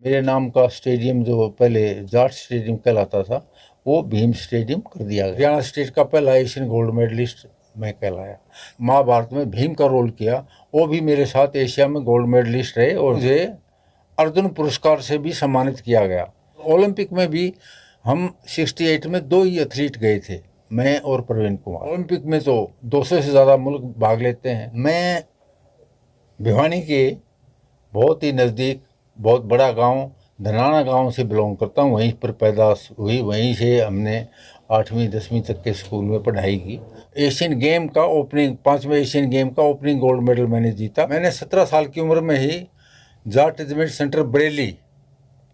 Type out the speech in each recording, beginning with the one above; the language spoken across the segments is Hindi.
मेरे नाम का स्टेडियम जो पहले जाट स्टेडियम कहलाता था वो भीम स्टेडियम कर दिया गया। हरियाणा स्टेट का पहला एशियन गोल्ड मेडलिस्ट मैं कहलाया। महाभारत में भीम का रोल किया, वो भी मेरे साथ एशिया में गोल्ड मेडलिस्ट रहे और मुझे अर्जुन पुरस्कार से भी सम्मानित किया गया। ओलंपिक में भी हम 68 में 2 ही एथलीट गए थे, मैं और प्रवीण कुमार। ओलंपिक में तो 200 से ज़्यादा मुल्क भाग लेते हैं। मैं भिवानी के बहुत ही नज़दीक बहुत बड़ा गांव धनाना गांव से बिलोंग करता हूं। वहीं पर पैदाश हुई, वहीं से हमने 8वीं 10वीं तक के स्कूल में पढ़ाई की। एशियन गेम का ओपनिंग 5वें एशियन गेम का ओपनिंग गोल्ड मेडल मैंने जीता। मैंने 17 साल की उम्र में ही जाट रेजिमेंट सेंटर बरेली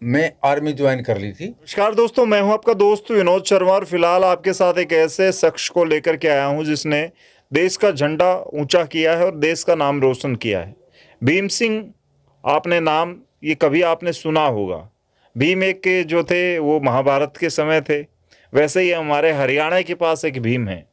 में आर्मी ज्वाइन कर ली थी। नमस्कार दोस्तों, मैं हूं आपका दोस्त विनोद शर्मा और फिलहाल आपके साथ एक ऐसे शख्स को लेकर के आया हूं जिसने देश का झंडा ऊंचा किया है और देश का नाम रोशन किया है। भीम सिंह, आपने नाम ये कभी आपने सुना होगा। भीम एक के जो थे वो महाभारत के समय थे, वैसे ही हमारे हरियाणा के पास एक भीम है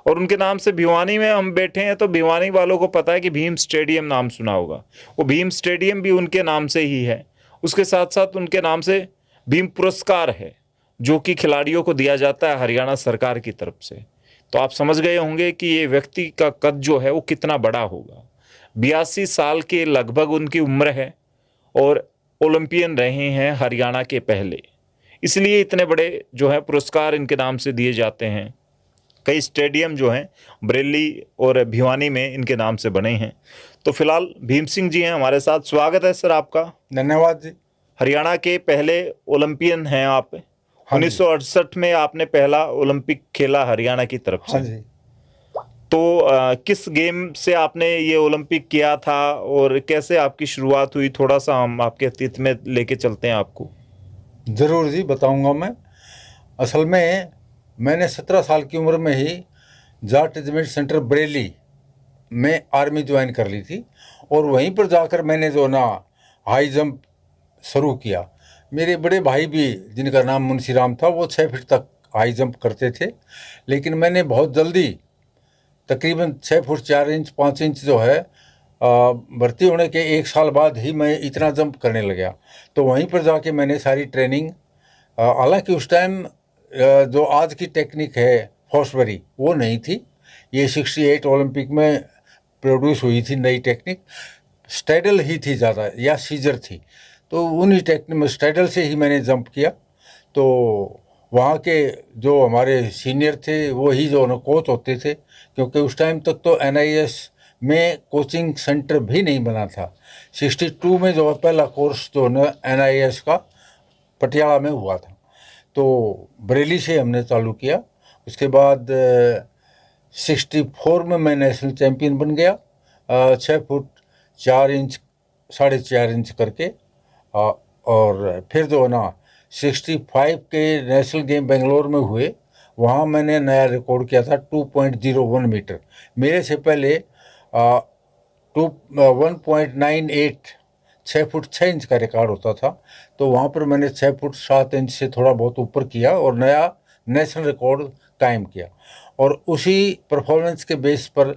और उनके नाम से भिवानी में हम बैठे हैं तो भिवानी वालों को पता है कि भीम स्टेडियम नाम सुना होगा। वो भीम स्टेडियम भी उनके नाम से ही है। उसके साथ साथ उनके नाम से भीम पुरस्कार है जो कि खिलाड़ियों को दिया जाता है हरियाणा सरकार की तरफ से। तो आप समझ गए होंगे कि ये व्यक्ति का कद जो है वो कितना बड़ा होगा। 82 साल के लगभग उनकी उम्र है और ओलंपियन रहे हैं हरियाणा के पहले, इसलिए इतने बड़े जो है पुरस्कार इनके नाम से दिए जाते हैं। कई स्टेडियम जो हैं बरेली और भिवानी में इनके नाम से बने हैं। तो फिलहाल भीम सिंह जी हैं हमारे साथ। स्वागत है सर आपका। धन्यवाद जी। हरियाणा के पहले ओलंपियन हैं आप। हाँ 1968 में आपने पहला ओलंपिक खेला हरियाणा की तरफ से। हाँ जी। तो किस गेम से आपने ये ओलंपिक किया था और कैसे आपकी शुरुआत हुई, थोड़ा सा हम आपके अतीत में लेके चलते हैं आपको। ज़रूर जी, बताऊंगा मैं। असल में मैंने 17 साल की उम्र में ही जाट रेजिमेंट सेंटर बरेली में आर्मी ज्वाइन कर ली थी और वहीं पर जाकर मैंने जो ना हाई जंप शुरू किया। मेरे बड़े भाई भी, जिनका नाम मुंशीराम था, वो 6 फीट तक हाई जंप करते थे, लेकिन मैंने बहुत जल्दी तकरीबन 6 फुट 4 इंच 5 इंच जो है भर्ती होने के 1 साल बाद ही मैं इतना जंप करने लगा। तो वहीं पर जाके मैंने सारी ट्रेनिंग, हालांकि उस टाइम जो आज की टेक्निक है फॉसबरी वो नहीं थी। ये 68 ओलंपिक में प्रोड्यूस हुई थी नई टेक्निक। स्टाइडल ही थी ज़्यादा या सीजर थी, तो उन्हीं टेक्निक में स्टाइडल से ही मैंने जंप किया। तो वहाँ के जो हमारे सीनियर थे वो ही जो कोच होते थे, क्योंकि उस टाइम तक तो NIS में कोचिंग सेंटर भी नहीं बना था। 62 में जो पहला कोर्स जो है NIS का पटियाला में हुआ था, तो बरेली से हमने चालू किया। उसके बाद 64 में मैं नेशनल चैम्पियन बन गया, 6 फुट 4 इंच 4.5 इंच करके। और फिर जो है ना 65 के नेशनल गेम बेंगलोर में हुए, वहाँ मैंने नया रिकॉर्ड किया था 2.01 मीटर। मेरे से पहले 1.98 6 फुट 6 इंच का रिकॉर्ड होता था। तो वहाँ पर मैंने 6 फुट 7 इंच से थोड़ा बहुत ऊपर किया और नया नेशनल रिकॉर्ड कायम किया। और उसी परफॉर्मेंस के बेस पर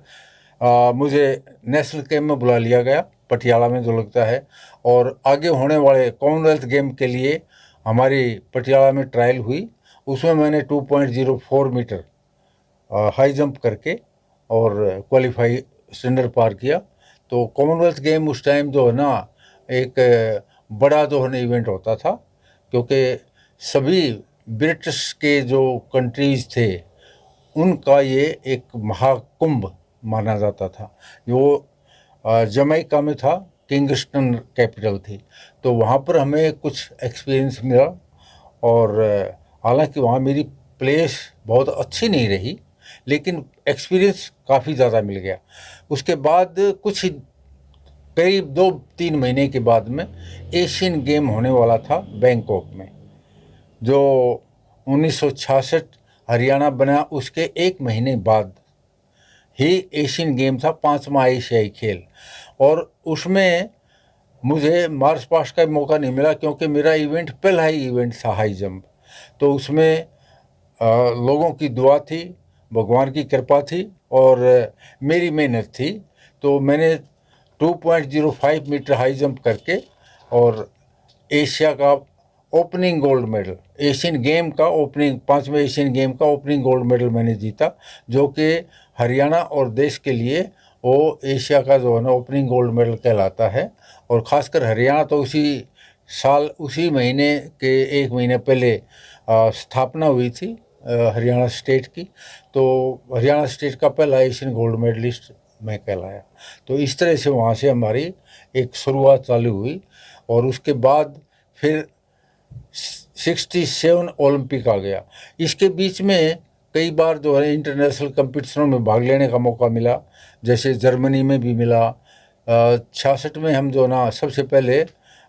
मुझे नेशनल गेम में बुला लिया गया, पटियाला में जो लगता है। और आगे होने वाले कॉमनवेल्थ गेम के लिए हमारी पटियाला में ट्रायल हुई, उसमें मैंने 2.04 मीटर हाई जंप करके और क्वालिफाई स्टैंडर्ड पार किया। तो कॉमनवेल्थ गेम उस टाइम जो है ना एक बड़ा जो है ना इवेंट होता था, क्योंकि सभी ब्रिटिश के जो कंट्रीज़ थे उनका ये एक महाकुंभ माना जाता था। जो जमैका में था, किंगस्टन कैपिटल थी, तो वहाँ पर हमें कुछ एक्सपीरियंस मिला। और हालांकि वहाँ मेरी प्लेस बहुत अच्छी नहीं रही, लेकिन एक्सपीरियंस काफ़ी ज़्यादा मिल गया। उसके बाद कुछ करीब 2-3 महीने के बाद में एशियन गेम होने वाला था बैंकॉक में, जो 1966 हरियाणा बना उसके 1 महीने बाद ही एशियन गेम था, 5वां एशियाई खेल। और उसमें मुझे मार्च पास्ट का मौका नहीं मिला, क्योंकि मेरा इवेंट पहला ही इवेंट था हाई जंप। तो उसमें लोगों की दुआ थी, भगवान की कृपा थी और मेरी मेहनत थी। तो मैंने 2.05 मीटर हाई जंप करके और एशिया का opening gold medal, Asian game का ओपनिंग, 5वें एशियन गेम का ओपनिंग गोल्ड मेडल मैंने जीता, जो कि हरियाणा और देश के लिए वो एशिया का जो है ना ओपनिंग गोल्ड मेडल कहलाता है। और ख़ासकर हरियाणा तो उसी साल, उसी महीने के 1 महीने पहले स्थापना हुई थी हरियाणा स्टेट की, तो हरियाणा स्टेट का पहला एशियन गोल्ड मेडलिस्ट मैं कहलाया। तो इस तरह से वहाँ से हमारी एक शुरुआत चालू हुई। और उसके बाद फिर 67 ओलंपिक आ गया। इसके बीच में कई बार जो है इंटरनेशनल कंपटीशनों में भाग लेने का मौका मिला, जैसे जर्मनी में भी मिला। 66 में हम जो ना सबसे पहले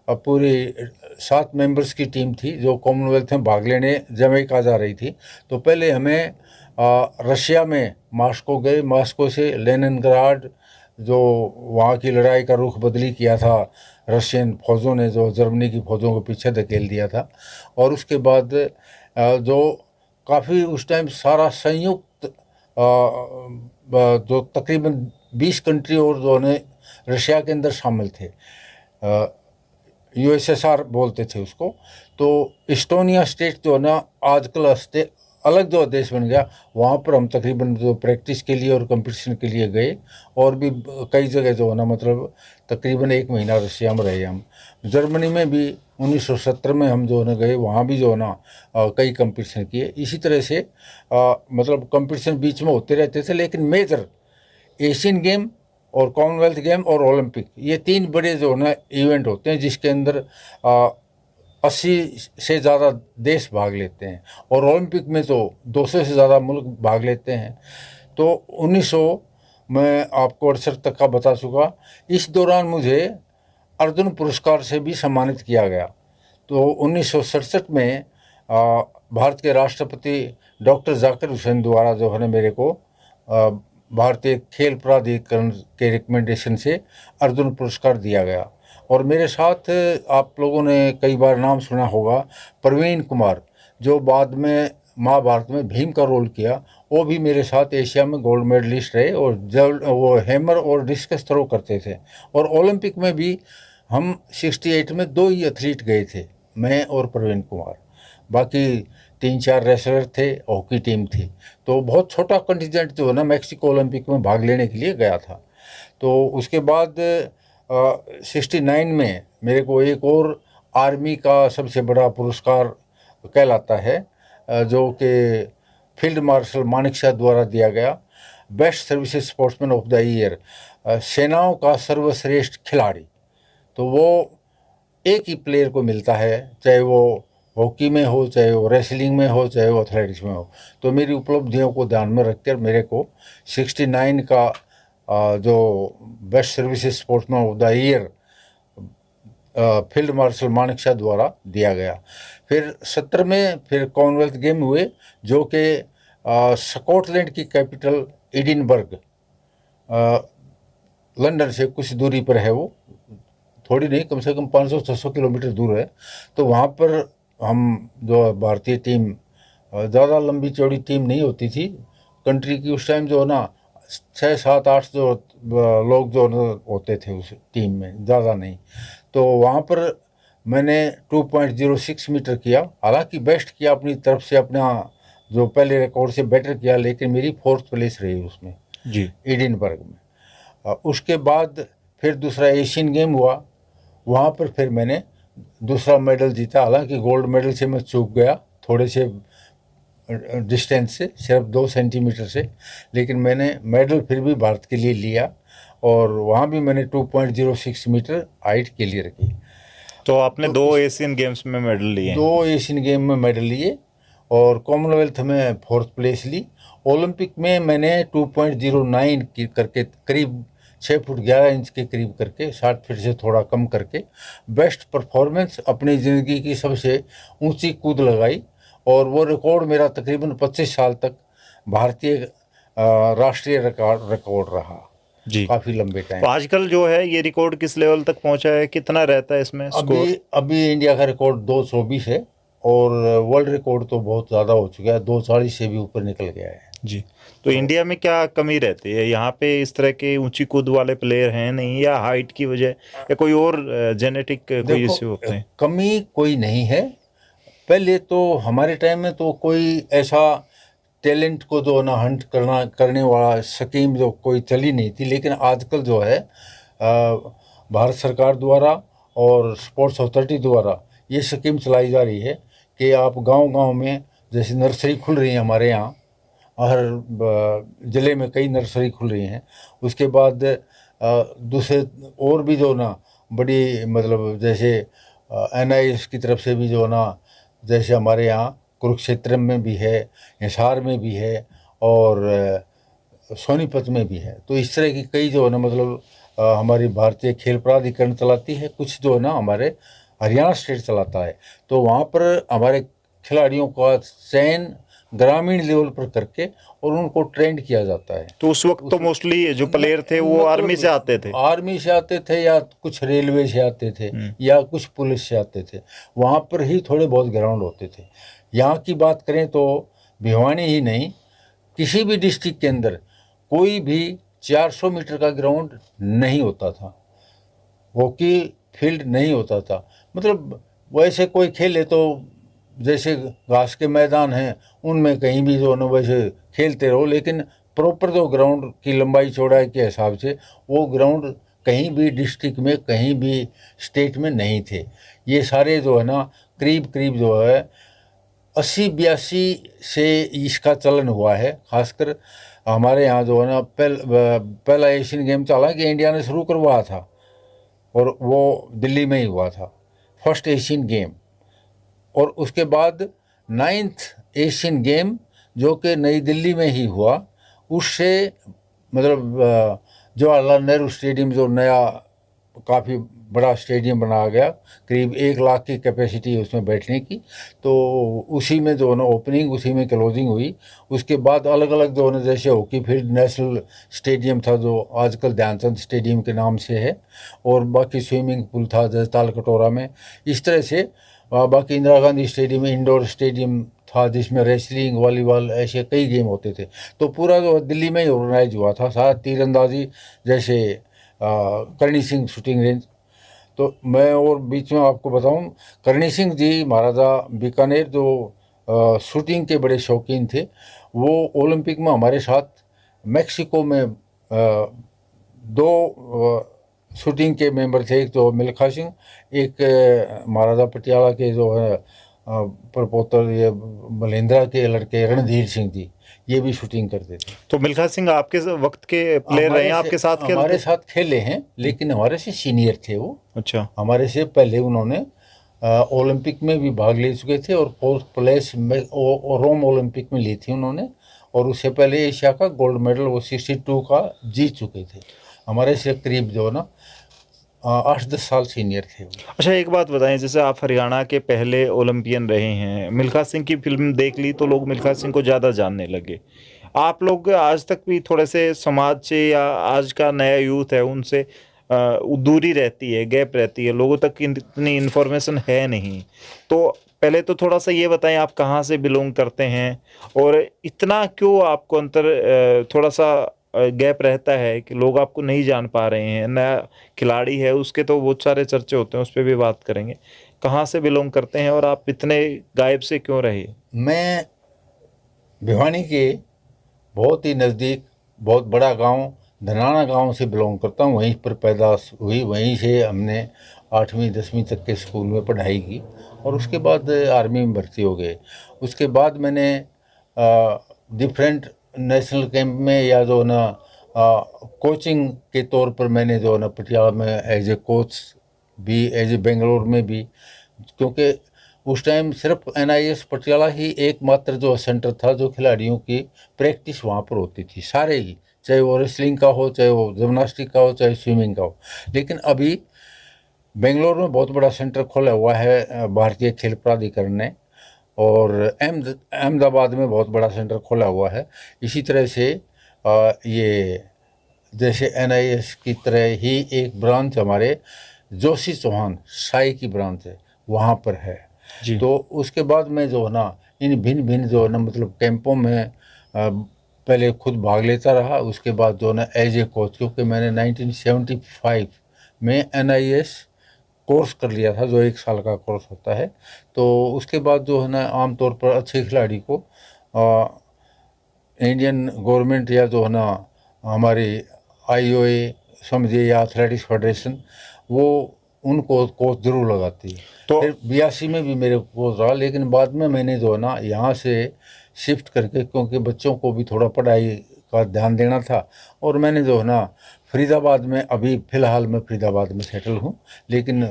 पूरी 7 मेंबर्स की टीम थी जो कॉमनवेल्थ में भाग लेने जमैका जा रही थी। तो पहले हमें रशिया में मॉस्को गए, मॉस्को से लेनिनग्राड, जो वहाँ की लड़ाई का रुख बदली किया था रशियन फौजों ने, जो जर्मनी की फौजों को पीछे धकेल दिया था। और उसके बाद जो काफ़ी उस टाइम सारा संयुक्त जो तकरीबन 20 कंट्री और जो ने रशिया के अंदर शामिल थे, USSR बोलते थे उसको। तो इस्टोनिया स्टेट जो है ना आजकल अलग जो देश बन गया, वहाँ पर हम तकरीबन जो प्रैक्टिस के लिए और कंपटीशन के लिए गए। और भी कई जगह जो है ना मतलब तकरीबन 1 महीना रशिया में रहे हम। जर्मनी में भी 1970 में हम जो है ना गए, वहाँ भी जो है ना कई कंपटीशन किए। इसी तरह से मतलब कंपटीशन बीच में होते रहते थे, लेकिन मेजर एशियन गेम और कॉमनवेल्थ गेम और ओलंपिक, ये 3 बड़े जो है ना इवेंट होते हैं जिसके अंदर 80 से ज़्यादा देश भाग लेते हैं। और ओलंपिक में तो 200 से ज़्यादा मुल्क भाग लेते हैं। तो 1900 मैं आपको 68 तक का बता चुका। इस दौरान मुझे अर्जुन पुरस्कार से भी सम्मानित किया गया। तो 1967 में भारत के राष्ट्रपति डॉक्टर जाकिर हुसैन द्वारा जो है ना मेरे को भारतीय खेल प्राधिकरण के रिकमेंडेशन से अर्जुन पुरस्कार दिया गया। और मेरे साथ आप लोगों ने कई बार नाम सुना होगा प्रवीण कुमार, जो बाद में महाभारत में भीम का रोल किया, वो भी मेरे साथ एशिया में गोल्ड मेडलिस्ट रहे। और जब वो हैमर और डिस्कस थ्रो करते थे। और ओलंपिक में भी हम 68 में 2 ही एथलीट गए थे, मैं और प्रवीण कुमार। बाकी 3-4 रेसलर थे, हॉकी टीम थी। तो बहुत छोटा कंटिजेंट जो है ना मैक्सिको ओलंपिक में भाग लेने के लिए गया था। तो उसके बाद 69 में मेरे को एक और आर्मी का सबसे बड़ा पुरस्कार कहलाता है, जो कि फील्ड मार्शल मानेकशॉ द्वारा दिया गया, best services sportsman of the year, सेनाओं का सर्वश्रेष्ठ खिलाड़ी। तो वो एक ही प्लेयर को मिलता है, चाहे वो हॉकी में हो, चाहे वो रेसलिंग में हो, चाहे वो एथलेटिक्स में हो। तो मेरी उपलब्धियों को ध्यान में रखकर मेरे को 69 का जो best services sportsman of the year field marshal Manekshaw द्वारा दिया गया। फिर 70 में फिर कॉमनवेल्थ गेम हुए, जो कि स्कॉटलैंड की कैपिटल एडिनबर्ग, लंदन से कुछ दूरी पर है, वो थोड़ी नहीं, कम से कम 500-600 किलोमीटर दूर है। तो वहाँ पर हम जो भारतीय टीम, ज़्यादा लंबी चौड़ी टीम नहीं होती थी कंट्री की उस टाइम, जो है ना 6-7-8 जो लोग जो होते थे उस टीम में, ज़्यादा नहीं। तो वहाँ पर मैंने 2.06 मीटर किया, हालांकि बेस्ट किया अपनी तरफ से, अपना जो पहले रिकॉर्ड से बेटर किया, लेकिन मेरी 4th प्लेस रही उसमें जी एडिनबर्ग में। उसके बाद फिर दूसरा एशियन गेम हुआ, वहाँ पर फिर मैंने दूसरा मेडल जीता। हालांकि गोल्ड मेडल से मैं चूक गया थोड़े से डिस्टेंस से, सिर्फ 2 सेंटीमीटर से, लेकिन मैंने मेडल फिर भी भारत के लिए लिया। और वहाँ भी मैंने 2.06 मीटर हाइट के लिए रखी। तो आपने 2 एशियन गेम्स में मेडल लिए हैं। 2 एशियन गेम में मेडल लिए और कॉमनवेल्थ में 4th प्लेस ली। ओलंपिक में मैंने 2.09 की करके, करीब 6 फुट 11 इंच के करीब करके, 60 फीट से थोड़ा कम करके बेस्ट परफॉर्मेंस अपनी ज़िंदगी की सबसे ऊंची कूद लगाई। और वो रिकॉर्ड मेरा तकरीबन 25 साल तक भारतीय राष्ट्रीय रिकॉर्ड रहा, जी काफ़ी लंबे टाइम। तो आजकल जो है ये रिकॉर्ड किस लेवल तक पहुंचा है, कितना रहता है इसमें स्कोर? अभी इंडिया का रिकॉर्ड 224 है और वर्ल्ड रिकॉर्ड तो बहुत ज़्यादा हो चुका है, 240 से भी ऊपर निकल गया है। जी। तो इंडिया में क्या कमी रहती है? यहाँ पे इस तरह के ऊंची कूद वाले प्लेयर हैं नहीं, या हाइट की वजह, या कोई और जेनेटिक कोई देखो इश्यू होते हैं? कमी कोई नहीं है। पहले तो हमारे टाइम में तो कोई ऐसा टैलेंट को जो ना हंट करने वाला स्कीम जो कोई चली नहीं थी, लेकिन आजकल जो है भारत सरकार द्वारा और स्पोर्ट्स अथॉरिटी द्वारा ये स्कीम चलाई जा रही है कि आप गांव-गांव में जैसे नर्सरी खुल रही है हमारे यहाँ, हर ज़िले में कई नर्सरी खुल रही हैं। उसके बाद दूसरे और भी जो ना बड़ी मतलब जैसे NIS की तरफ से भी जो ना, जैसे हमारे यहाँ कुरुक्षेत्र में भी है, हिसार में भी है और सोनीपत में भी है। तो इस तरह की कई जो है ना मतलब हमारी भारतीय खेल प्राधिकरण चलाती है, कुछ जो है ना हमारे हरियाणा स्टेट चलाता है। तो वहाँ पर हमारे खिलाड़ियों का चयन ग्रामीण लेवल पर करके और उनको ट्रेंड किया जाता है। तो उस वक्त तो मोस्टली जो प्लेयर थे वो मतलब आर्मी से आते थे। आर्मी से आते थे या कुछ रेलवे से आते थे या कुछ पुलिस से आते थे। वहाँ पर ही थोड़े बहुत ग्राउंड होते थे। यहाँ की बात करें तो भिवानी ही नहीं, किसी भी डिस्ट्रिक्ट के अंदर कोई भी 400 मीटर का ग्राउंड नहीं होता था, हॉकी फील्ड नहीं होता था। मतलब वैसे कोई खेले तो जैसे घास के मैदान हैं उनमें कहीं भी जो ना वैसे खेलते रहो, लेकिन प्रॉपर जो ग्राउंड की लंबाई चौड़ाई के हिसाब से वो ग्राउंड कहीं भी डिस्ट्रिक्ट में कहीं भी स्टेट में नहीं थे। ये सारे जो है ना करीब करीब जो है 80-82 से इसका चलन हुआ है। खासकर हमारे यहाँ जो है ना पहला एशियन गेम चला कि इंडिया ने शुरू करवाया था और वो दिल्ली में ही हुआ था, फर्स्ट एशियन गेम। और उसके बाद 9th एशियन गेम जो कि नई दिल्ली में ही हुआ, उससे मतलब जवाहरलाल नेहरू स्टेडियम जो नया काफ़ी बड़ा स्टेडियम बनाया गया, करीब 1 लाख की कैपेसिटी है उसमें बैठने की। तो उसी में जो है ना ओपनिंग, उसी में क्लोजिंग हुई। उसके बाद अलग अलग जो है ना जैसे हॉकी फील्ड नेशनल स्टेडियम था जो आजकल ध्यानचंद स्टेडियम के नाम से है, और बाकी स्विमिंग पूल था जैसे तालकटोरा में। इस तरह से बाकी इंदिरा गांधी स्टेडियम में इंडोर स्टेडियम था जिसमें रेसलिंग, वॉलीबॉल ऐसे कई गेम होते थे। तो पूरा जो दिल्ली में ही ऑर्गेनाइज हुआ था। साथ तीरंदाजी जैसे करणी सिंह शूटिंग रेंज। तो मैं और बीच में आपको बताऊं, करणी सिंह जी महाराजा बीकानेर जो शूटिंग के बड़े शौकीन थे, वो ओलंपिक में हमारे साथ मैक्सिको में दो शूटिंग के मेंबर थे। एक तो मिल्खा सिंह, एक महाराजा पटियाला के जो है प्रपोतर ये महेंद्रा के लड़के रणधीर सिंह जी, ये भी शूटिंग करते थे। तो मिल्खा सिंह आपके वक्त के प्लेयर रहे हैं, आपके साथ हमारे खेलते? साथ खेले हैं, लेकिन हमारे से सीनियर थे वो। अच्छा। हमारे से पहले उन्होंने ओलंपिक में भी भाग ले चुके थे और 4th प्लेस में रोम ओलंपिक में ली थी उन्होंने। और उससे पहले एशिया का गोल्ड मेडल वो 62 का जीत चुके थे। हमारे से करीब जो ना 8-10 साल सीनियर थे वो। अच्छा, एक बात बताएं, जैसे आप हरियाणा के पहले ओलंपियन रहे हैं, मिल्खा सिंह की फिल्म देख ली तो लोग मिल्खा सिंह को ज़्यादा जानने लगे। आप लोग आज तक भी थोड़े से समाज से या आज का नया यूथ है उनसे दूरी रहती है, गैप रहती है, लोगों तक इतनी इन्फॉर्मेशन है नहीं। तो पहले तो थोड़ा सा ये बताएं आप कहाँ से बिलोंग करते हैं, और इतना क्यों आपको अंतर थोड़ा सा गैप रहता है कि लोग आपको नहीं जान पा रहे हैं। नया खिलाड़ी है, उसके तो बहुत सारे चर्चे होते हैं, उस पर भी बात करेंगे। कहाँ से बिलोंग करते हैं और आप इतने गायब से क्यों रहे? मैं भिवानी के बहुत ही नज़दीक बहुत बड़ा गांव धनाना गांव से बिलोंग करता हूं। वहीं पर पैदाश हुई, वहीं से हमने 8वीं 10वीं तक के स्कूल में पढ़ाई की और उसके बाद आर्मी में भर्ती हो गए। उसके बाद मैंने डिफरेंट नेशनल कैंप में या जो ना कोचिंग के तौर पर मैंने जो ना पटियाला में एज ए कोच भी, एज ए बेंगलोर में भी, क्योंकि उस टाइम सिर्फ NIS पटियाला ही एकमात्र जो सेंटर था जो खिलाड़ियों की प्रैक्टिस वहाँ पर होती थी, सारे ही, चाहे वो रेसलिंग का हो, चाहे वो जिम्नास्टिक का हो, चाहे स्विमिंग का हो। लेकिन अभी बेंगलोर में बहुत बड़ा सेंटर खोला हुआ है भारतीय खेल प्राधिकरण ने, और अहमदाबाद में बहुत बड़ा सेंटर खोला हुआ है। इसी तरह से ये जैसे NIS की तरह ही एक ब्रांच हमारे जोशी चौहान साई की ब्रांच है, वहाँ पर है। जी। तो उसके बाद में जो है ना इन भिन्न भिन्न जो है ना मतलब कैंपों में पहले खुद भाग लेता रहा, उसके बाद जो ना एज ए कोच, क्योंकि मैंने 1975 में NIS कोर्स कर लिया था, जो 1 साल का कोर्स होता है। तो उसके बाद जो है ना आमतौर पर अच्छे खिलाड़ी को इंडियन गवर्नमेंट या जो है ना हमारी IOA समझिए या एथलेटिक्स फेडरेशन, वो उनको कोच जरूर लगाती है। तो फिर 82 में भी मेरे कोच रहा, लेकिन बाद में मैंने जो है ना यहाँ से शिफ्ट करके, क्योंकि बच्चों को भी थोड़ा पढ़ाई का ध्यान देना था, और मैंने जो है ना फरीदाबाद में, अभी फ़िलहाल मैं फरीदाबाद में सेटल हूँ, लेकिन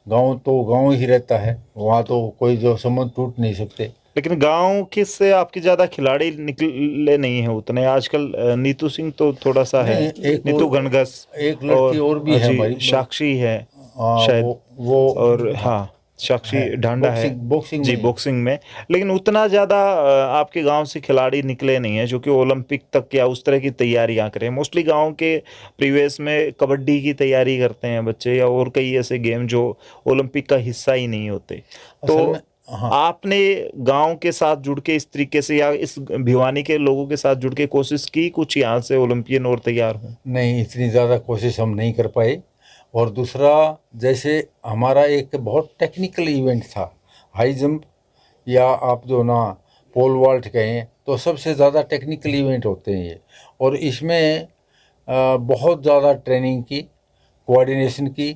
गांव तो गांव ही रहता है, वहाँ तो कोई जो संबंध टूट नहीं सकते। लेकिन गांव के से आपके ज्यादा खिलाड़ी निकले नहीं है उतने आजकल। नीतू सिंह तो थोड़ा सा है, नहीं, नीतू गणगस, एक लड़की और भी है जी हमारी, साक्षी है शायद, वो और हाँ साक्षी है ढांडा है बॉक्सिंग जी में। बॉक्सिंग में। लेकिन उतना ज़्यादा आपके गांव से खिलाड़ी निकले नहीं हैं जो कि ओलंपिक तक या उस तरह की तैयारियां करें। मोस्टली गांव के प्रीवियस में कबड्डी की तैयारी करते हैं बच्चे, या और कई ऐसे गेम जो ओलंपिक का हिस्सा ही नहीं होते। तो असल में हाँ, आपने गांव के साथ जुड़ के इस तरीके से, या इस भिवानी के लोगों के साथ जुड़ के कोशिश की कुछ यहाँ से ओलंपियन और तैयार हों? नहीं, इतनी ज़्यादा कोशिश हम नहीं कर पाए। और दूसरा, जैसे हमारा एक बहुत टेक्निकल इवेंट था, हाई जंप, या आप जो ना पोल वॉल्ट कहें, तो सबसे ज़्यादा टेक्निकल इवेंट होते हैं ये। और इसमें बहुत ज़्यादा ट्रेनिंग की, कोऑर्डिनेशन की,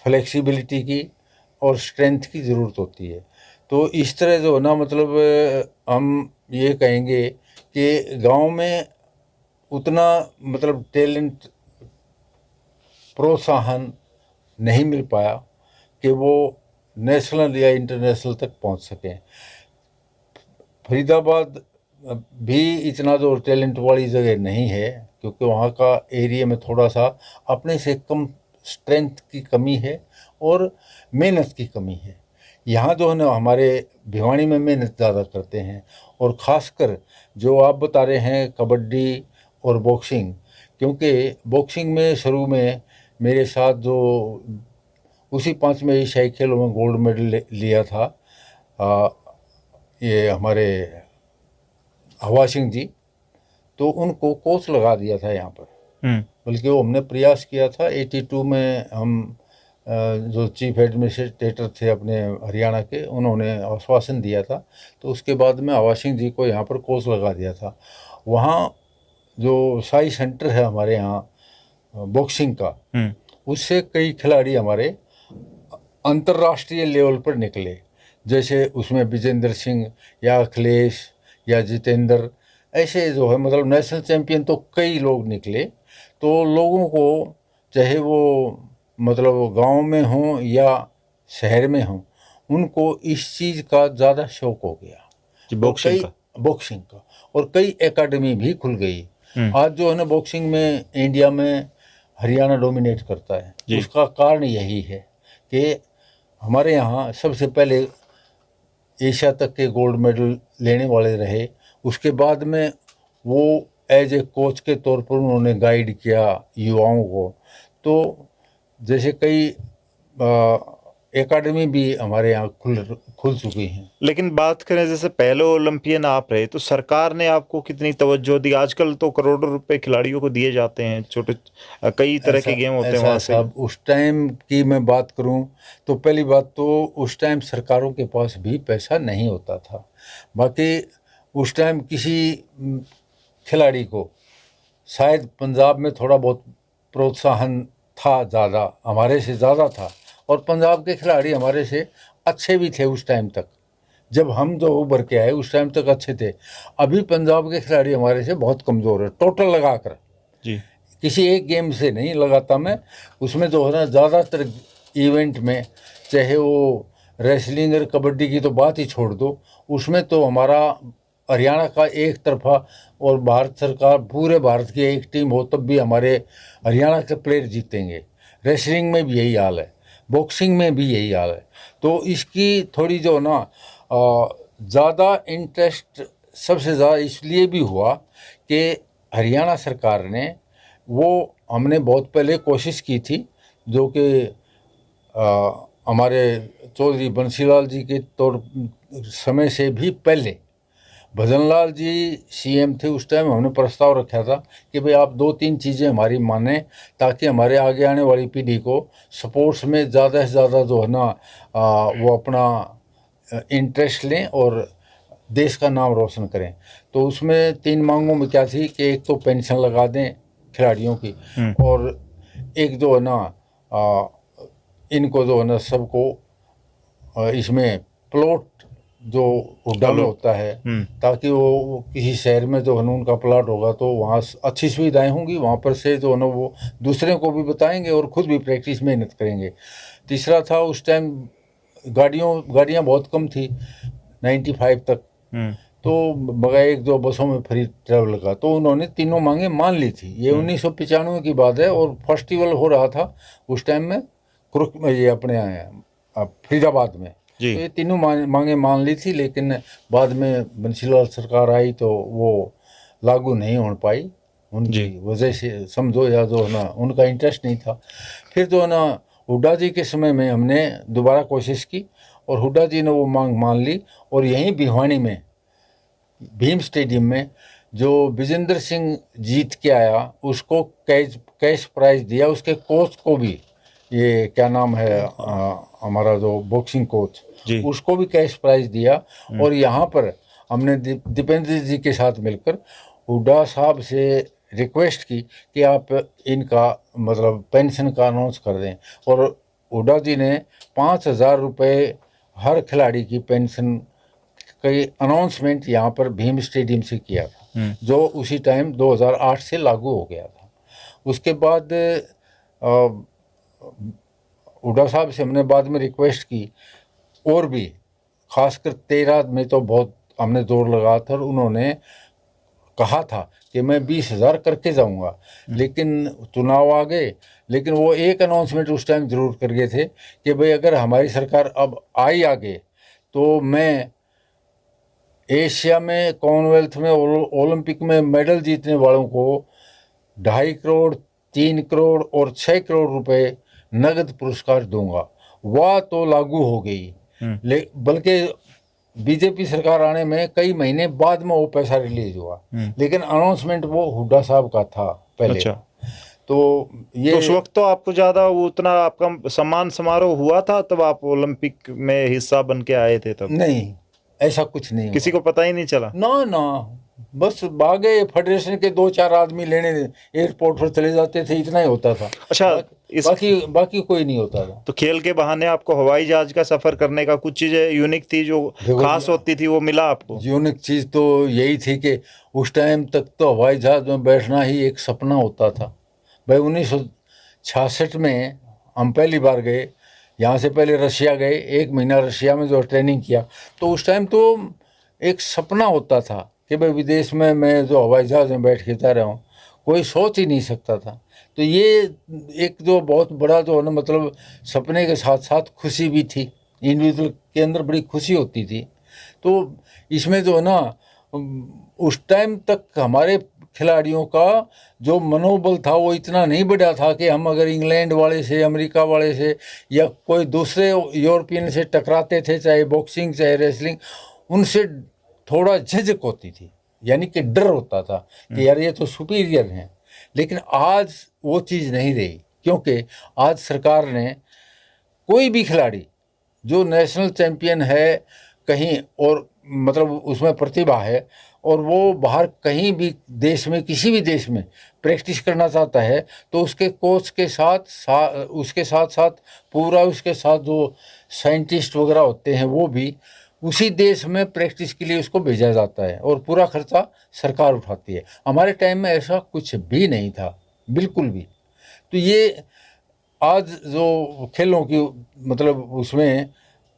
फ्लेक्सिबिलिटी की और स्ट्रेंथ की ज़रूरत होती है। तो इस तरह जो ना मतलब हम ये कहेंगे कि गांव में उतना मतलब टैलेंट, प्रोत्साहन नहीं मिल पाया कि वो नेशनल या इंटरनेशनल तक पहुंच सकें। फरीदाबाद भी इतना जो टैलेंट वाली जगह नहीं है, क्योंकि वहाँ का एरिया में थोड़ा सा अपने से कम स्ट्रेंथ की कमी है और मेहनत की कमी है। यहाँ जो है ना हमारे भिवानी में मेहनत ज़्यादा करते हैं, और ख़ासकर जो आप बता रहे हैं कबड्डी और बॉक्सिंग, क्योंकि बॉक्सिंग में शुरू में मेरे साथ जो उसी 5वें एशियाई खेलों में गोल्ड मेडल लिया था, ये हमारे हवा सिंह जी, तो उनको कोच लगा दिया था यहाँ पर। बल्कि वो हमने प्रयास किया था 82 में, हम जो चीफ एडमिनिस्ट्रेटर थे अपने हरियाणा के, उन्होंने आश्वासन दिया था, तो उसके बाद में हवा सिंह जी को यहाँ पर कोच लगा दिया था। वहाँ जो साई सेंटर है हमारे यहाँ बॉक्सिंग का, उससे कई खिलाड़ी हमारे अंतर्राष्ट्रीय लेवल पर निकले। जैसे उसमें विजेंद्र सिंह या अखिलेश या जितेंद्र, ऐसे जो है मतलब नेशनल चैंपियन तो कई लोग निकले। तो लोगों को, चाहे वो मतलब गांव में हों या शहर में हों, उनको इस चीज़ का ज़्यादा शौक हो गया, बॉक्सिंग का, और कई एकेडमी भी खुल गई। आज जो है ना बॉक्सिंग में इंडिया में हरियाणा डोमिनेट करता है। उसका कारण यही है कि हमारे यहाँ सबसे पहले एशिया तक के गोल्ड मेडल लेने वाले रहे। उसके बाद में वो एज ए कोच के तौर पर उन्होंने गाइड किया युवाओं को। तो जैसे कई एकेडमी भी हमारे यहाँ खुल चुकी हैं। लेकिन बात करें जैसे पहले ओलंपियन आप रहे, तो सरकार ने आपको कितनी तवज्जो दी? आजकल तो करोड़ों रुपए खिलाड़ियों को दिए जाते हैं, छोटे कई तरह के गेम होते हैं वहाँ से। साहब, उस टाइम की मैं बात करूं तो पहली बात तो उस टाइम सरकारों के पास भी पैसा नहीं होता था। बाकी उस टाइम किसी खिलाड़ी को, शायद पंजाब में थोड़ा बहुत प्रोत्साहन था, ज़्यादा हमारे से ज़्यादा था, और पंजाब के खिलाड़ी हमारे से अच्छे भी थे उस टाइम तक। जब हम जो उभर के आए उस टाइम तक अच्छे थे। अभी पंजाब के खिलाड़ी हमारे से बहुत कमज़ोर है, टोटल लगाकर जी। किसी एक गेम से नहीं लगाता मैं, उसमें जो है ना ज़्यादातर इवेंट में, चाहे वो रेसलिंग और कबड्डी की तो बात ही छोड़ दो, उसमें तो हमारा हरियाणा का एक तरफा, और भारत सरकार पूरे भारत की एक टीम हो तब भी हमारे हरियाणा के प्लेयर जीतेंगे। रेसलिंग में भी यही हाल है, बॉक्सिंग में भी यही हाल है। तो इसकी थोड़ी जो ना ज़्यादा इंटरेस्ट सबसे ज़्यादा इसलिए भी हुआ कि हरियाणा सरकार ने, वो हमने बहुत पहले कोशिश की थी, जो कि हमारे चौधरी बंसीलाल जी के तौर समय से भी पहले भजनलाल जी सीएम थे उस टाइम, हमने प्रस्ताव रखा था कि भाई आप 2-3 चीज़ें हमारी माने ताकि हमारे आगे आने वाली पीढ़ी को स्पोर्ट्स में ज़्यादा से ज़्यादा जो है ना वो अपना इंटरेस्ट लें और देश का नाम रोशन करें। तो उसमें 3 मांगों में क्या थी कि एक तो पेंशन लगा दें खिलाड़ियों की, और एक जो है ना इनको जो है ना सबको इसमें प्लॉट जो हुड्डा में होता है, ताकि वो किसी शहर में जो है ना उनका प्लॉट होगा तो वहाँ अच्छी सुविधाएं होंगी, वहाँ पर से जो है ना वो दूसरे को भी बताएंगे और खुद भी प्रैक्टिस मेहनत करेंगे। तीसरा था उस टाइम गाड़ियाँ बहुत कम थी 95 तक, तो बगैर 1-2 बसों में फ्री ट्रैवल का, तो उन्होंने तीनों मांगे मान ली थी। ये 1995 की बात है और फेस्टिवल हो रहा था उस टाइम में कुरुक में, ये अपने फरीदाबाद में। तो ये तीनों मांगे मान ली थी, लेकिन बाद में बंसीलाल सरकार आई तो वो लागू नहीं हो पाई उनकी वजह से, समझो, या जो है ना उनका इंटरेस्ट नहीं था। फिर जो है ना हुड्डा जी के समय में हमने दोबारा कोशिश की और हुड्डा जी ने वो मांग मान ली, और यहीं भिवानी में भीम स्टेडियम में जो विजेंद्र सिंह जीत के आया उसको कैश प्राइज दिया, उसके कोच को भी, ये क्या नाम है हमारा जो बॉक्सिंग कोच, उसको भी कैश प्राइज दिया। और यहाँ पर हमने दीपेंद्र जी के साथ मिलकर हुड्डा साहब से रिक्वेस्ट की कि आप इनका मतलब पेंशन का अनाउंस कर दें, और हुड्डा जी ने 5,000 रुपये हर खिलाड़ी की पेंशन कई अनाउंसमेंट यहाँ पर भीम स्टेडियम से किया था, जो उसी टाइम 2008 से लागू हो गया था। उसके बाद हुड्डा साहब से हमने बाद में रिक्वेस्ट की, और भी खासकर 13 में तो बहुत हमने जोर लगाया था, और उन्होंने कहा था कि मैं 20,000 करके जाऊंगा, लेकिन चुनाव आ गए। लेकिन वो एक अनाउंसमेंट उस टाइम जरूर कर गए थे कि भाई अगर हमारी सरकार अब आई आगे तो मैं एशिया में, कॉमनवेल्थ में, ओलंपिक में मेडल जीतने वालों को 2.5 करोड़, 3 करोड़ और 6 करोड़ रुपए नगद पुरस्कार दूंगा। वह तो लागू हो गई, बल्कि बीजेपी सरकार आने में कई महीने बाद में वो पैसा रिलीज हुआ, लेकिन अनाउंसमेंट वो हुड्डा साहब का था पहले। अच्छा। तो ये तो उस वक्त तो आपको ज़्यादा उतना आपका सम्मान समारोह हुआ था, तब आप ओलंपिक में हिस्सा बन के आए थे? तब नहीं, ऐसा कुछ नहीं, किसी को पता ही नहीं चला? ना, बस भागे फेडरेशन के 2-4 आदमी लेने एयरपोर्ट पर चले जाते थे, इतना ही होता था। अच्छा, बाकी कोई नहीं होता था। तो खेल के बहाने आपको हवाई जहाज का सफर करने का कुछ चीजें यूनिक थी जो खास होती थी, वो मिला आपको? यूनिक चीज तो यही थी कि उस टाइम तक तो हवाई जहाज में बैठना ही एक सपना होता था। भाई 1966 में हम पहली बार गए, यहाँ से पहले रशिया गए, 1 महीना रशिया में जो ट्रेनिंग किया, तो उस टाइम तो एक सपना होता था कि भाई विदेश में मैं जो हवाई जहाज में बैठ के जा रहा हूँ, कोई सोच ही नहीं सकता था। तो ये एक जो बहुत बड़ा जो है ना मतलब सपने के साथ साथ खुशी भी थी, इंडिविजुअल के अंदर बड़ी खुशी होती थी। तो इसमें जो है ना उस टाइम तक हमारे खिलाड़ियों का जो मनोबल था वो इतना नहीं बढ़ा था कि हम अगर इंग्लैंड वाले से, अमेरिका वाले से या कोई दूसरे यूरोपियन से टकराते थे, चाहे बॉक्सिंग चाहे रेसलिंग, उनसे थोड़ा झिझक होती थी, यानी कि डर होता था कि यार ये तो सुपीरियर हैं। लेकिन आज वो चीज़ नहीं रही, क्योंकि आज सरकार ने कोई भी खिलाड़ी जो नेशनल चैंपियन है कहीं, और मतलब उसमें प्रतिभा है, और वो बाहर कहीं भी देश में, किसी भी देश में प्रैक्टिस करना चाहता है, तो उसके कोच के साथ उसके साथ पूरा उसके साथ जो साइंटिस्ट वगैरह होते हैं वो भी उसी देश में प्रैक्टिस के लिए उसको भेजा जाता है, और पूरा खर्चा सरकार उठाती है। हमारे टाइम में ऐसा कुछ भी नहीं था, बिल्कुल भी। तो ये आज जो खेलों की मतलब उसमें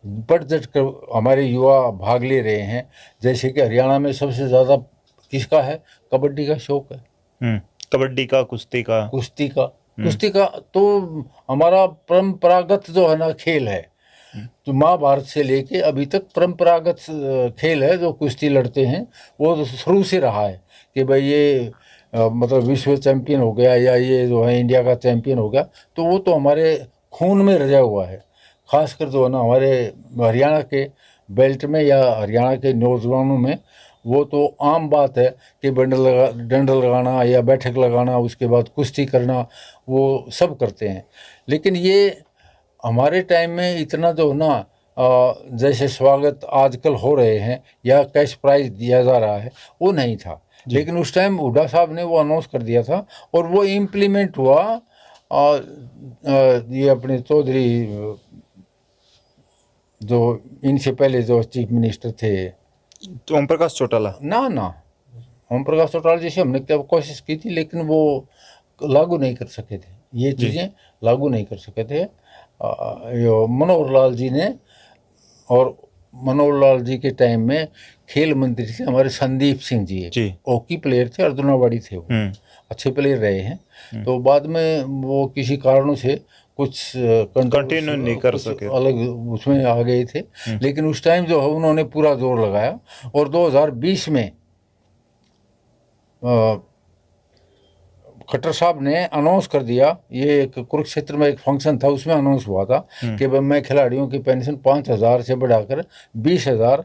बढ़ चढ़ कर हमारे युवा भाग ले रहे हैं, जैसे कि हरियाणा में सबसे ज़्यादा किसका है? कबड्डी का शौक है। कबड्डी का, कुश्ती का तो हमारा परंपरागत जो है ना खेल है, जो महाभारत से लेके अभी तक परंपरागत खेल है। जो कुश्ती लड़ते हैं वो तो शुरू से रहा है कि भाई ये मतलब विश्व चैंपियन हो गया या ये जो है इंडिया का चैंपियन हो गया, तो वो तो हमारे खून में रचा हुआ है। खासकर जो है ना हमारे हरियाणा के बेल्ट में या हरियाणा के नौजवानों में वो तो आम बात है कि डंडा लगाना या बैठक लगाना, उसके बाद कुश्ती करना, वो सब करते हैं। लेकिन ये हमारे टाइम में इतना जो ना जैसे स्वागत आजकल हो रहे हैं या कैश प्राइज दिया जा रहा है, वो नहीं था। लेकिन उस टाइम हुड्डा साहब ने वो अनाउंस कर दिया था और वो इम्प्लीमेंट हुआ। ये अपने चौधरी जो इनसे पहले जो चीफ मिनिस्टर थे, तो ओम प्रकाश चौटाला। ना ओम प्रकाश चौटाला जैसे हमने क्या कोशिश की थी, लेकिन वो लागू नहीं कर सके थे, ये चीज़ें लागू नहीं कर सके थे। मनोहर लाल जी ने, और मनोहर लाल जी के टाइम में खेल मंत्री थे हमारे संदीप सिंह जी, हॉकी प्लेयर थे, अर्जुनावाड़ी थे, वो अच्छे प्लेयर रहे हैं। तो बाद में वो किसी कारणों से कुछ कंटिन्यू नहीं कर सके, अलग उसमें आ गए थे। लेकिन उस टाइम जो है उन्होंने पूरा जोर लगाया और 2020 में खट्टर साहब ने अनाउंस कर दिया। ये एक कुरुक्षेत्र में एक फंक्शन था, उसमें अनाउंस हुआ था कि भाई मैं खिलाड़ियों की पेंशन 5,000 से बढ़ाकर 20,000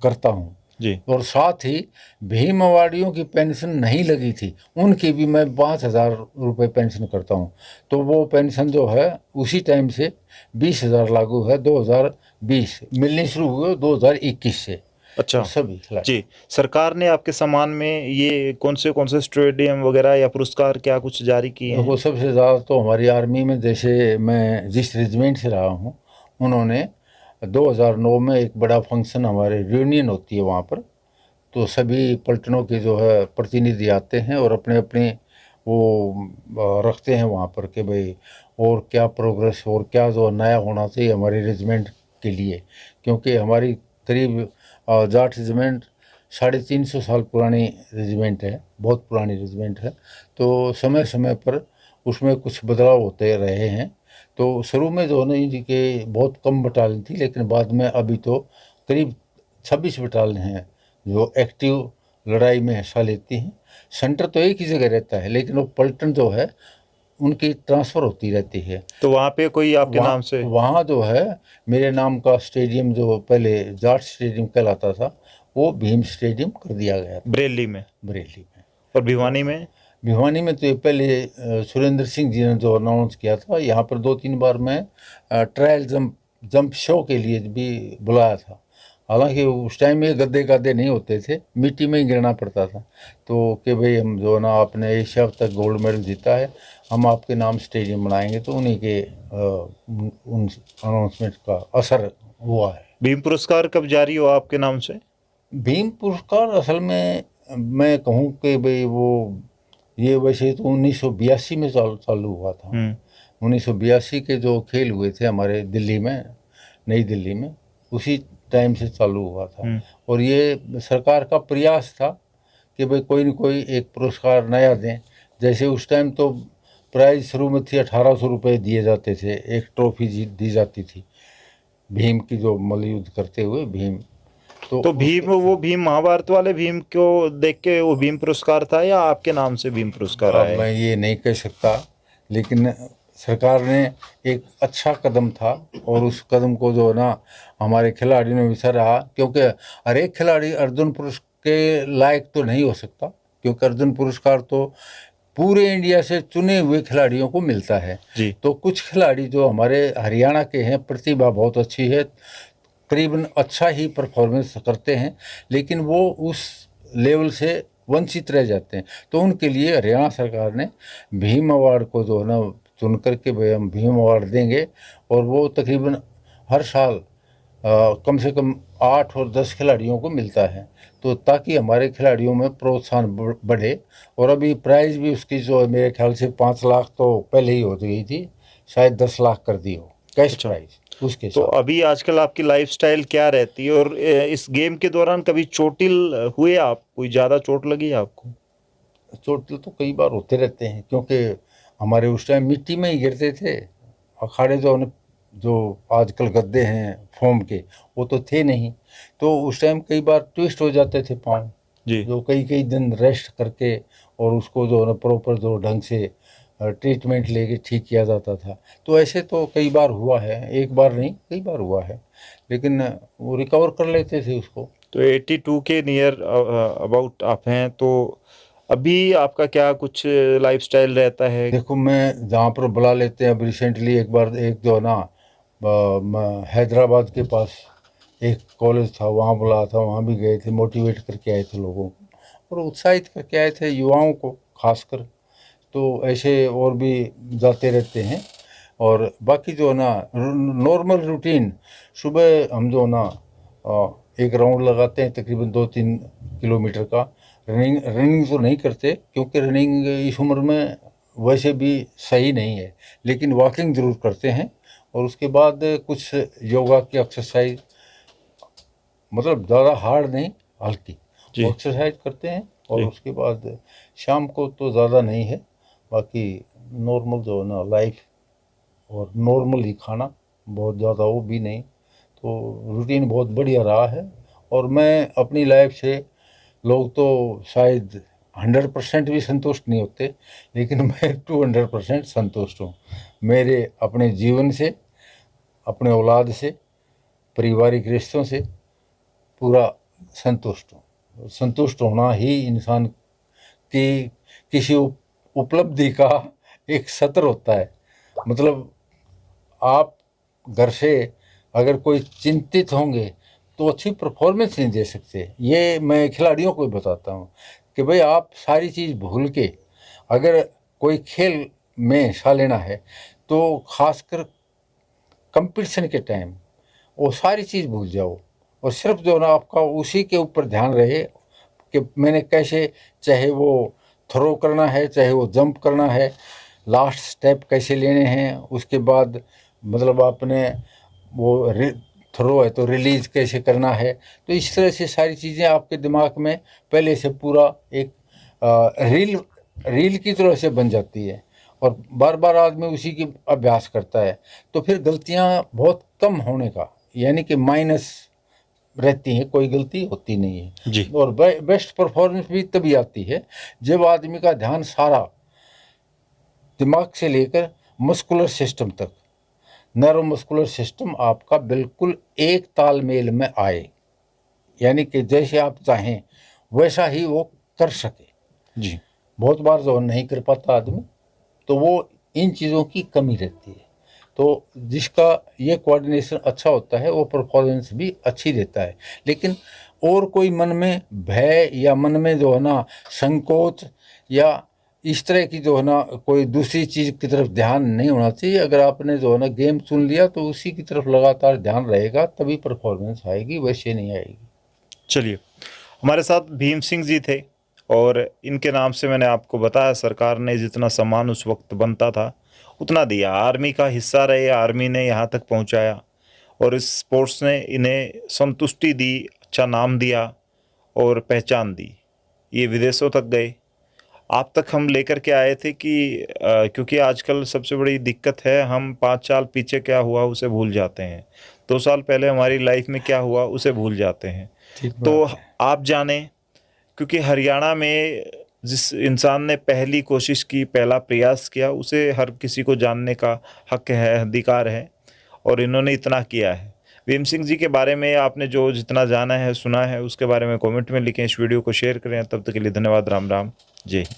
करता हूँ जी। और साथ ही भीम अवार्डियों की पेंशन नहीं लगी थी, उनकी भी मैं 5,000 रुपये पेंशन करता हूँ। तो वो पेंशन जो है उसी टाइम से 20,000 लागू है, 2020 मिलनी शुरू हुई 2021 से। अच्छा, सभी जी। सरकार ने आपके सम्मान में ये कौन से स्टेडियम वगैरह या पुरस्कार क्या कुछ जारी किए हैं? वो सबसे ज़्यादा तो हमारी आर्मी में, जैसे मैं जिस रेजिमेंट से रहा हूँ, उन्होंने 2009 में एक बड़ा फंक्शन, हमारे रियूनियन होती है वहाँ पर, तो सभी पलटनों के जो है प्रतिनिधि आते हैं और अपने अपने वो रखते हैं वहाँ पर कि भाई और क्या प्रोग्रेस और क्या जो नया होना चाहिए हमारे रेजिमेंट के लिए। क्योंकि हमारी करीब जाट रेजिमेंट 350 साल पुरानी रेजिमेंट है, बहुत पुरानी रेजिमेंट है। तो समय समय पर उसमें कुछ बदलाव होते रहे हैं। तो शुरू में जो नहीं जी कि बहुत कम बटालियन थी, लेकिन बाद में अभी तो करीब 26 बटालियन हैं जो एक्टिव लड़ाई में हिस्सा लेती हैं। सेंटर तो एक ही जगह रहता है, लेकिन वो पलटन जो है उनकी ट्रांसफ़र होती रहती है। तो वहाँ पे कोई आपके नाम से? वहाँ जो है मेरे नाम का स्टेडियम, जो पहले जाट स्टेडियम कहलाता था, वो भीम स्टेडियम कर दिया गया था बरेली में। और भिवानी में? भिवानी में तो ये पहले सुरेंद्र सिंह जी ने जो अनाउंस किया था, यहाँ पर 2-3 बार मैं ट्रायल जंप शो के लिए भी बुलाया था। हालांकि उस टाइम में गद्दे नहीं होते थे, मिट्टी में ही गिरना पड़ता था। तो कि भाई हम जो ना आपने एशिया तक गोल्ड मेडल जीता है, हम आपके नाम स्टेडियम बनाएंगे, तो उन्हीं के उन अनाउंसमेंट का असर हुआ है। भीम पुरस्कार कब जारी हुआ आपके नाम से? भीम पुरस्कार असल में मैं कहूँ कि भाई वो ये वैसे तो 1982 में चालू हुआ था। 1982 के जो खेल हुए थे हमारे दिल्ली में, नई दिल्ली में, उसी टाइम से चालू हुआ था। और ये सरकार का प्रयास था कि भाई कोई न कोई एक पुरस्कार नया दें। जैसे उस टाइम तो प्राइज शुरू में थी 1,800 रुपये दिए जाते थे, एक ट्रॉफी दी जाती थी भीम की, जो मल्लयुद्ध करते हुए भीम। तो भीम, वो भीम महाभारत वाले भीम को देख के वो भीम पुरस्कार था या आपके नाम से भीम पुरस्कार आया? मैं ये नहीं कह सकता, लेकिन सरकार ने एक अच्छा कदम था और उस कदम को जो है ना हमारे खिलाड़ियों ने भी सराहा। क्योंकि हर एक खिलाड़ी अर्जुन पुरस्कार के लायक तो नहीं हो सकता, क्योंकि अर्जुन पुरस्कार तो पूरे इंडिया से चुने हुए खिलाड़ियों को मिलता है जी। तो कुछ खिलाड़ी जो हमारे हरियाणा के हैं, प्रतिभा बहुत अच्छी है, करीबन अच्छा ही परफॉर्मेंस करते हैं, लेकिन वो उस लेवल से वंचित रह जाते हैं। तो उनके लिए हरियाणा सरकार ने भीम अवार्ड को जो है ना चुन करके भाई हम भीम अवार्ड देंगे, और वो तकरीबन हर साल कम से कम 8 और 10 खिलाड़ियों को मिलता है, तो ताकि हमारे खिलाड़ियों में प्रोत्साहन बढ़े। और अभी प्राइज़ भी उसकी जो है मेरे ख्याल से 5 लाख तो पहले ही हो गई थी, शायद 10 लाख कर दी हो कैश प्राइज उसके। तो अभी आजकल आपकी लाइफस्टाइल क्या रहती है, और इस गेम के दौरान कभी चोटिल हुए आप? कोई ज़्यादा चोट लगी आपको? चोटिल तो कई बार होते रहते हैं, क्योंकि हमारे उस टाइम मिट्टी में ही गिरते थे। अखाड़े जो आजकल गद्दे हैं फोम के, वो तो थे नहीं, तो उस टाइम कई बार ट्विस्ट हो जाते थे पाँव, जो कई दिन रेस्ट करके और उसको जो है ना प्रॉपर जो ढंग से ट्रीटमेंट लेके ठीक किया जाता था। तो ऐसे तो कई बार हुआ है, एक बार नहीं कई बार हुआ है, लेकिन वो रिकवर कर लेते थे उसको। तो 82 के नियर अबाउट आप हैं, तो अभी आपका क्या कुछ लाइफस्टाइल रहता है? देखो, मैं जहाँ पर बुला लेते हैं, अब रिसेंटली एक बार एक जो ना हैदराबाद के पास एक कॉलेज था, वहाँ बुलाया था, वहाँ भी गए थे, मोटिवेट करके आए थे लोगों को और उत्साहित करके आए थे युवाओं को खासकर। तो ऐसे और भी जाते रहते हैं। और बाकी जो है ना नॉर्मल रूटीन, सुबह हम जो है ना एक राउंड लगाते हैं तकरीबन 2-3 किलोमीटर का। रनिंग तो नहीं करते क्योंकि रनिंग इस उम्र में वैसे भी सही नहीं है, लेकिन वॉकिंग ज़रूर करते हैं। और उसके बाद कुछ योगा की एक्सरसाइज, मतलब ज़्यादा हार्ड नहीं, हल्की जी। वो एक्सरसाइज करते हैं। और जी। उसके बाद शाम को तो ज़्यादा नहीं है, बाकी नॉर्मल जो है ना लाइफ और नॉर्मल ही खाना, बहुत ज़्यादा वो भी नहीं। तो रूटीन बहुत बढ़िया रहा है। और मैं अपनी लाइफ से, लोग तो शायद 100% भी संतुष्ट नहीं होते, लेकिन मैं 200% संतुष्ट हूँ मेरे अपने जीवन से, अपने औलाद से, पारिवारिक रिश्तों से पूरा संतुष्ट हूँ। संतुष्ट होना ही इंसान की किसी उपलब्धि का एक सत्र होता है। मतलब आप घर से अगर कोई चिंतित होंगे तो अच्छी परफॉर्मेंस नहीं दे सकते। ये मैं खिलाड़ियों को भी बताता हूँ कि भाई आप सारी चीज़ भूल के अगर कोई खेल में हिस्सा लेना है तो खासकर कंपटीशन के टाइम वो सारी चीज़ भूल जाओ और सिर्फ जो ना आपका उसी के ऊपर ध्यान रहे कि मैंने कैसे, चाहे वो थ्रो करना है, चाहे वो जंप करना है, लास्ट स्टेप कैसे लेने हैं, उसके बाद मतलब आपने वो थ्रो है तो रिलीज कैसे करना है। तो इस तरह से सारी चीज़ें आपके दिमाग में पहले से पूरा एक रील की तरह से बन जाती है और बार बार आदमी उसी की अभ्यास करता है। तो फिर गलतियाँ बहुत कम होने का, यानी कि माइनस रहती हैं, कोई गलती होती नहीं है। जी। और बेस्ट परफॉर्मेंस भी तभी आती है जब आदमी का ध्यान सारा दिमाग से लेकर मस्कुलर सिस्टम तक, नर्व मस्कुलर सिस्टम आपका बिल्कुल एक तालमेल में आए, यानी कि जैसे आप चाहें वैसा ही वो कर सके। जी। बहुत बार जो नहीं कर पाता आदमी, तो वो इन चीज़ों की कमी रहती है। तो जिसका ये कोऑर्डिनेशन अच्छा होता है वो परफॉर्मेंस भी अच्छी देता है। लेकिन और कोई मन में भय या मन में जो है ना संकोच या इस तरह की जो है ना कोई दूसरी चीज़ की तरफ ध्यान नहीं होना चाहिए। अगर आपने जो है ना गेम चुन लिया तो उसी की तरफ लगातार ध्यान रहेगा, तभी परफॉर्मेंस आएगी, वैसे नहीं आएगी। चलिए, हमारे साथ भीम सिंह जी थे और इनके नाम से मैंने आपको बताया, सरकार ने जितना सम्मान उस वक्त बनता था उतना दिया। आर्मी का हिस्सा रहे, आर्मी ने यहाँ तक पहुँचाया और इस स्पोर्ट्स ने इन्हें संतुष्टि दी, अच्छा नाम दिया और पहचान दी। ये विदेशों तक गए, आप तक हम लेकर के आए थे कि क्योंकि आजकल सबसे बड़ी दिक्कत है, हम 5 साल पीछे क्या हुआ उसे भूल जाते हैं, 2 साल पहले हमारी लाइफ में क्या हुआ उसे भूल जाते हैं। ठीक तो बात है। आप जाने, क्योंकि हरियाणा में जिस इंसान ने पहली कोशिश की, पहला प्रयास किया, उसे हर किसी को जानने का हक है, अधिकार है और इन्होंने इतना किया है। भीम सिंह जी के बारे में आपने जो जितना जाना है, सुना है, उसके बारे में कमेंट में लिखें, इस वीडियो को शेयर करें। तब तक के लिए धन्यवाद। राम राम। जय हिंद।